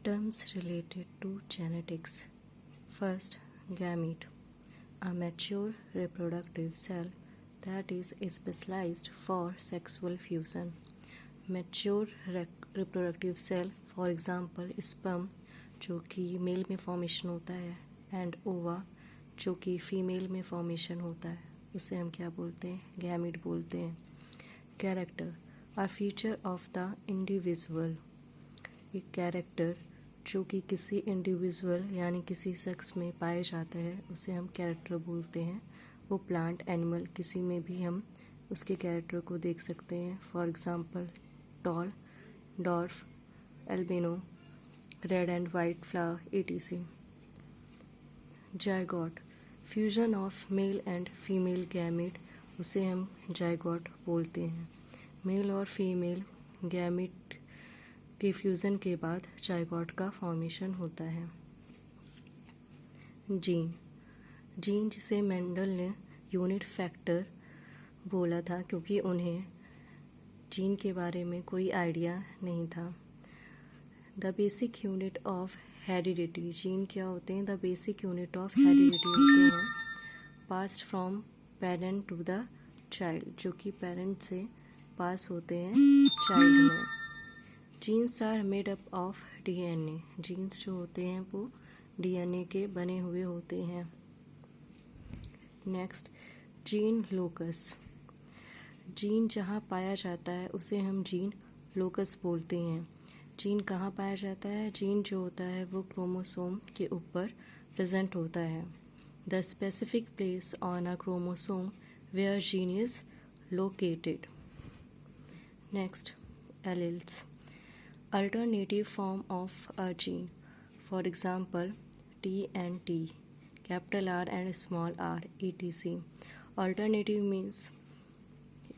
Terms related to genetics. First, gamete, a mature reproductive cell that is specialized for sexual fusion. Mature reproductive cell, for example, sperm, जो कि mail में formation होता है, and ओवा, जो कि female में फॉर्मेशन होता है, उसे हम क्या बोलते हैं? गैमीट बोलते हैं. Character, a feature of the individual, एक कैरेक्टर जो कि किसी इंडिविजुअल यानी किसी शख्स में पाया जाता है, उसे हम कैरेक्टर बोलते हैं. वो प्लांट, एनिमल, किसी में भी हम उसके कैरेक्टर को देख सकते हैं. For example, tall, dwarf, albino, red and white flower, etc. Zygote, fusion of male and female gamete, उसे हम जायगोट बोलते हैं. मेल और फीमेल गैमेट के फ्यूज़न के बाद जायगोट का फॉर्मेशन होता है. जीन, जीन जिसे मेंडल ने यूनिट फैक्टर बोला था क्योंकि उन्हें जीन के बारे में कोई आइडिया नहीं था. The basic unit of heredity, gene क्या होते हैं? The basic unit of heredity होते हैं passed from parent to the child, जो कि पेरेंट से पास होते हैं चाइल्ड में. Genes are made up of DNA, genes जो होते हैं वो डीएनए के बने हुए होते हैं. नेक्स्ट, जीन लोकस, जीन जहाँ पाया जाता है उसे हम जीन लोकस बोलते हैं. जीन कहाँ पाया जाता है? जीन जो होता है वो क्रोमोसोम के ऊपर प्रेजेंट होता है. The specific place on a chromosome where gene is located. Next, alleles, alternative form of a gene, for example T and T, capital R and small r, etc. Alternative means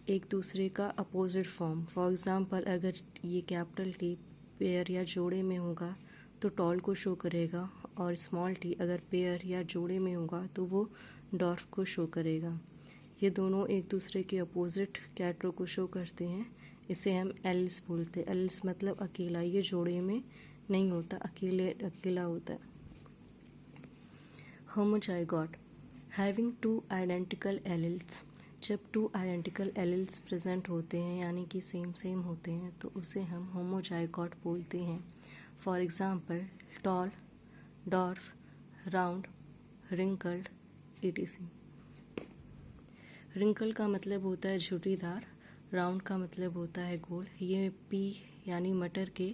एक दूसरे का opposite form. For example, अगर ये capital T pair या जोड़े में होगा तो टॉल को शो करेगा, और स्मॉल टी अगर पेयर या जोड़े में होगा तो वो डॉर्फ को शो करेगा. ये दोनों एक दूसरे के अपोजिट कैरेक्टर को शो करते हैं. इसे हम एल्स बोलते हैं. एल्स मतलब अकेला, ये जोड़े में नहीं होता, अकेला होता है. Homozygote, having two identical alleles, जब टू आइडेंटिकल एलिल्स प्रेजेंट होते हैं यानी कि सेम होते हैं तो उसे हम होमोजाइगोट बोलते हैं. For example, tall, dwarf, round, wrinkled, etc. Wrinkle का मतलब होता है झुर्रीदार, राउंड का मतलब होता है गोल. ये पी यानी मटर के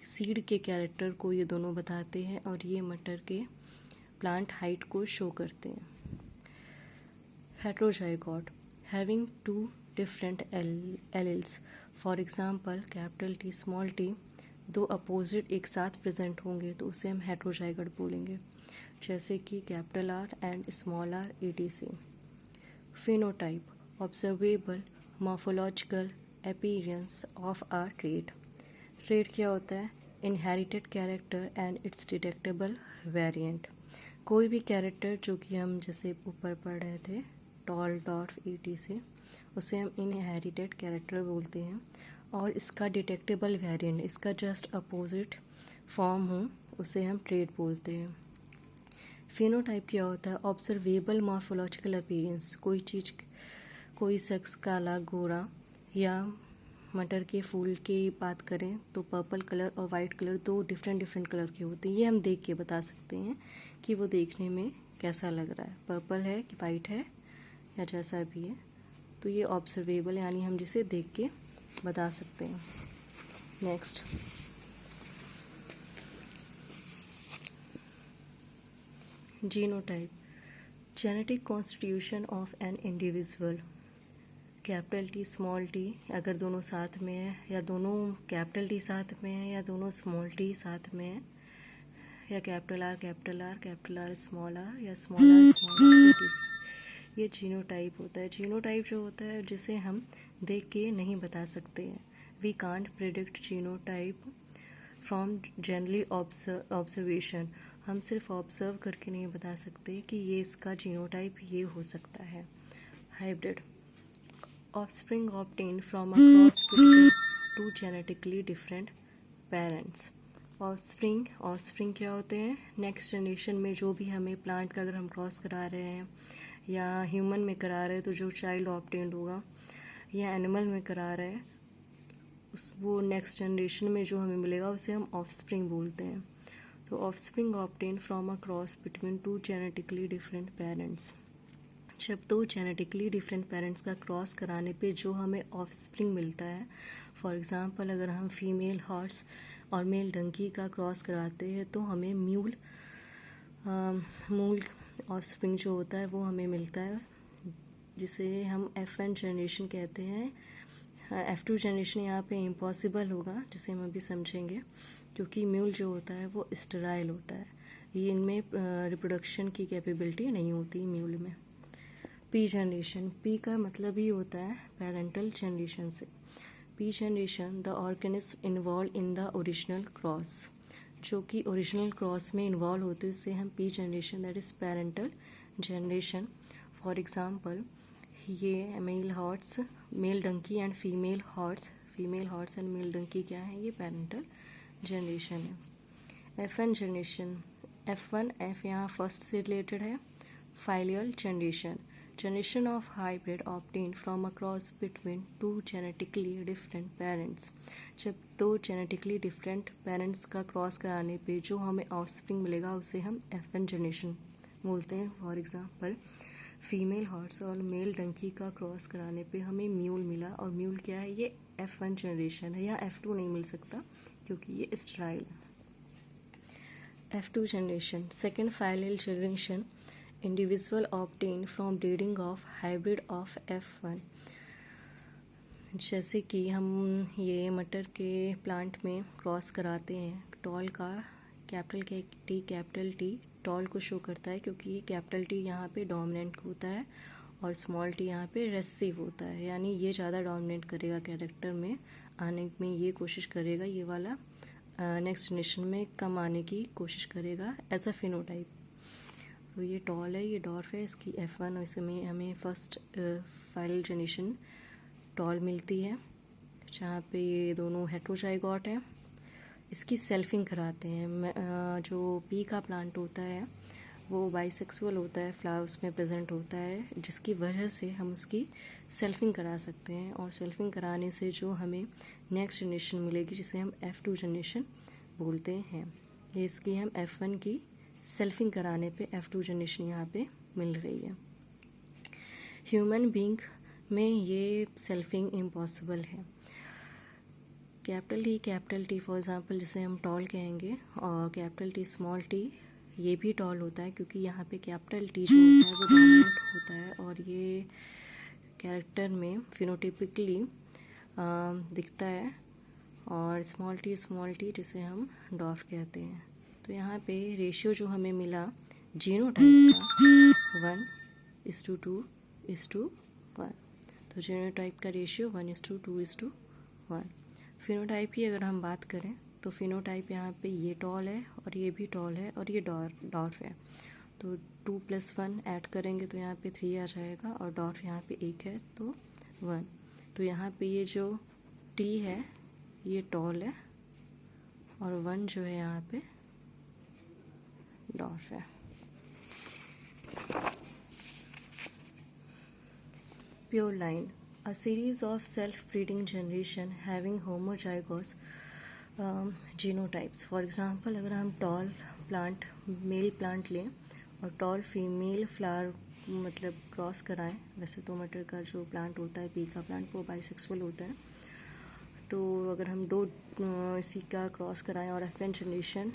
सीड के कैरेक्टर को ये दोनों बताते हैं, और ये मटर के प्लांट हाइट को शो करते हैं. Heterozygote, having two different alleles, for example capital T, small T, दो अपोजिट एक साथ प्रेजेंट होंगे तो उसे हम हेट्रोजाइगोट बोलेंगे, जैसे कि capital R and small R, etc. Phenotype, observable morphological appearance of a trait. Trait क्या होता है? Inherited character and its detectable variant. कोई भी कैरेक्टर जो कि हम जैसे ऊपर पढ़ रहे थे, टॉल, डॉर्फ, etc., उसे हम इनहेरिटेड कैरेक्टर बोलते हैं, और इसका डिटेक्टेबल वेरिएंट, इसका जस्ट अपोजिट फॉर्म हो, उसे हम ट्रेट बोलते हैं. फिनोटाइप क्या होता है? ऑब्जर्वेबल मॉर्फोलॉजिकल अपीयरेंस, कोई चीज़, कोई शख्स काला, गोरा, या मटर के फूल की बात करें तो पर्पल कलर और वाइट कलर दो डिफरेंट कलर के होते हैं. ये हम देख के बता सकते हैं कि वो देखने में कैसा लग रहा है, पर्पल है कि वाइट है या जैसा भी है. तो ये ऑब्जर्वेबल यानी हम जिसे देख के बता सकते हैं. Next, genotype, genetic constitution of an individual. Capital T, small T अगर दोनों साथ में है, या दोनों कैपिटल टी साथ में है, या दोनों स्मॉल टी साथ में है, या कैपिटल आर स्मॉल आर, या स्मॉल आर, etc. ये जीनोटाइप होता है. जीनोटाइप जो होता है जिसे हम देख के नहीं बता सकते हैं. We can't predict genotype from generally observation. हम सिर्फ ऑब्जर्व करके नहीं बता सकते कि ये इसका जीनोटाइप ये हो सकता है. Hybrid, offspring obtained from a cross between two genetically different parents. Offspring क्या होते हैं? नेक्स्ट जनरेशन में जो भी हमें प्लांट का अगर हम क्रॉस करा रहे हैं या ह्यूमन में करा रहे हैं तो जो चाइल्ड ऑब्टेन्ड होगा, या एनिमल में करा रहे हैं वो नेक्स्ट जनरेशन में जो हमें मिलेगा उसे हम ऑफस्प्रिंग बोलते हैं। तो offspring obtain from a cross between two genetically different parents. जब दो जेनेटिकली डिफरेंट पेरेंट्स का क्रॉस कराने पे जो हमें ऑफस्प्रिंग मिलता है, फॉर एग्जांपल अगर हम फीमेल हॉर्स और मेल डंकी का क्रॉस कराते हैं तो हमें मूल ऑफस्प्रिंग जो होता है वो हमें मिलता है, जिसे हम F1 जनरेशन कहते हैं। F2 जनरेशन यहाँ पे इम्पॉसिबल होगा, जिसे हम अभी समझेंगे, क्योंकि म्यूल जो होता है वो स्टेराइल होता है, ये इनमें रिप्रोडक्शन की कैपेबिलिटी नहीं होती म्यूल में। पी जनरेशन, पी का मतलब ही होता है पेरेंटल जनरेशन से। P generation the organism involve in the original cross, जो कि ओरिजिनल क्रॉस में इन्वॉल्व होते हैं उसे हम P generation, that is parental generation. For example ये male donkey and female horse and male donkey क्या है? ये पेरेंटल जनरेशन है। F1 जनरेशन, F यहाँ फर्स्ट से रिलेटेड है। Filial generation of hybrid obtain from a cross between two genetically different parents. जब दो जेनेटिकली डिफरेंट पेरेंट्स का क्रॉस कराने पे जो हमें ऑफस्प्रिंग मिलेगा उसे हम F1 जनरेशन बोलते हैं। फॉर एग्जांपल फीमेल हॉर्स और मेल डंकी का क्रॉस कराने पे हमें म्यूल मिला, और म्यूल क्या है? ये F1 जनरेशन है, या F2 नहीं मिल सकता क्योंकि ये स्टेराइल है। F2 generation, second filial generation, individual obtain from breeding of hybrid of F1। जैसे कि हम ये मटर के प्लांट में क्रॉस कराते हैं, टॉल का कैपिटल टी टॉल को शो करता है, क्योंकि कैपिटल टी यहाँ पे डोमिनेंट होता है और स्मॉल टी यहाँ पे रेसेसिव होता है, यानी ये ज़्यादा डोमिनेट करेगा कैरेक्टर में आने में, ये कोशिश करेगा, ये वाला नेक्स्ट जनरेशन में कम आने की कोशिश करेगा एज अ फिनोटाइप। तो ये टॉल है, ये डॉर्फ है, इसकी F1, और इसमें हमें फर्स्ट फाइनल जनरेशन टॉल मिलती है, जहाँ पे ये दोनों हेट्रोजाइगोट है। इसकी सेल्फिंग कराते हैं। जो पी का प्लांट होता है वो बाइसेक्सुअल होता है, फ्लावर उसमें प्रेजेंट होता है, जिसकी वजह से हम उसकी सेल्फिंग करा सकते हैं, और सेल्फिंग कराने से जो हमें नेक्स्ट जनरेशन मिलेगी जिसे हम F2 जनरेशन बोलते हैं। ये इसकी हम F1 की सेल्फिंग कराने पे F2 जनरेशन यहाँ पे मिल रही है। ह्यूमन बीइंग में ये सेल्फिंग इम्पॉसिबल है। कैपिटल टी फॉर एग्जांपल जिसे हम टॉल कहेंगे, और कैपिटल टी स्मॉल टी ये भी टॉल होता है, क्योंकि यहाँ पे कैपिटल टी जो होता है वो डोमिनेंट होता है, और ये कैरेक्टर में फिनोटिपिकली दिखता है, और स्मॉल टी जिसे हम डॉर्फ कहते हैं। तो यहाँ पे रेशियो जो हमें मिला जीनोटाइप का 1:2:1, तो जीनोटाइप का रेशियो 1:2:1। फिनोटाइप की अगर हम बात करें तो फिनोटाइप यहाँ पे ये टॉल है और ये भी टॉल है और ये डॉर्फ है, तो 2+1 ऐड करेंगे तो यहाँ पे 3 आ जाएगा, और डॉर्फ यहाँ पे 1 है तो 1। तो यहाँ पे ये जो टी है ये टॉल है, और 1 जो है यहाँ पे डॉर्फ है। Pure line, a series of self-breeding generation having homozygous genotypes। For example अगर हम टॉल प्लांट मेल प्लांट लें और टॉल फीमेल फ्लावर मतलब क्रॉस कराएं, वैसे तो मटर का जो प्लांट होता है पी का प्लांट वो बाइसेक्सुअल होता है, तो अगर हम दो इसी का क्रॉस कराएं और F1 जनरेशन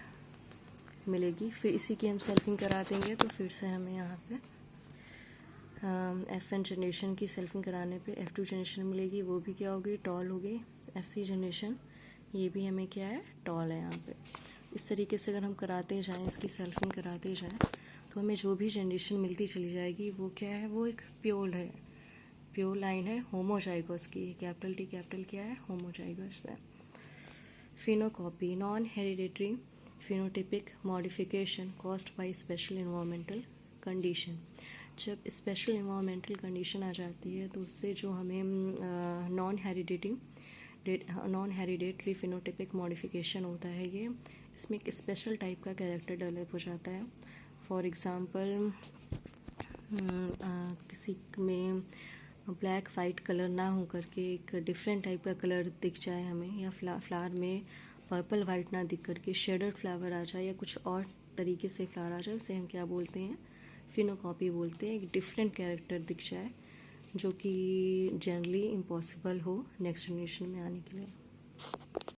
मिलेगी, फिर इसी की हम सेल्फिंग करा देंगे, तो फिर से हमें यहाँ पे F1 जनरेशन की सेल्फिंग कराने पे F2 जनरेशन मिलेगी, वो भी क्या होगी? टॉल होगी। FC जनरेशन ये भी हमें क्या है? टॉल है यहाँ पे। इस तरीके से अगर हम कराते जाएं, इसकी सेल्फिंग कराते जाएं, तो हमें जो भी जनरेशन मिलती चली जाएगी वो क्या है? वो एक प्योर लाइन है होमोजाइगस की। कैपिटल क्या है? होमोजाइगस है। Phenocopy, non hereditary phenotypic modification caused by special environmental condition. जब स्पेशल इन्वायरमेंटल कंडीशन आ जाती है तो उससे जो हमें non heredity non hereditary phenotypic modification होता है ये। इसमें एक स्पेशल टाइप का कैरेक्टर डेवलप हो जाता है। फॉर एग्ज़ाम्पल किसी में ब्लैक वाइट कलर ना हो करके एक डिफरेंट टाइप का कलर दिख जाए हमें, या फ्लावर में पर्पल वाइट ना दिख करके शेडर फ्लावर आ जाए, या कुछ और तरीके से फ्लावर आ जाए, उसे हम क्या बोलते हैं, फिनोकॉपी बोलते हैं। एक डिफरेंट कैरेक्टर दिख जाए जो कि जनरली इम्पॉसिबल हो नेक्स्ट जनरेशन में आने के लिए।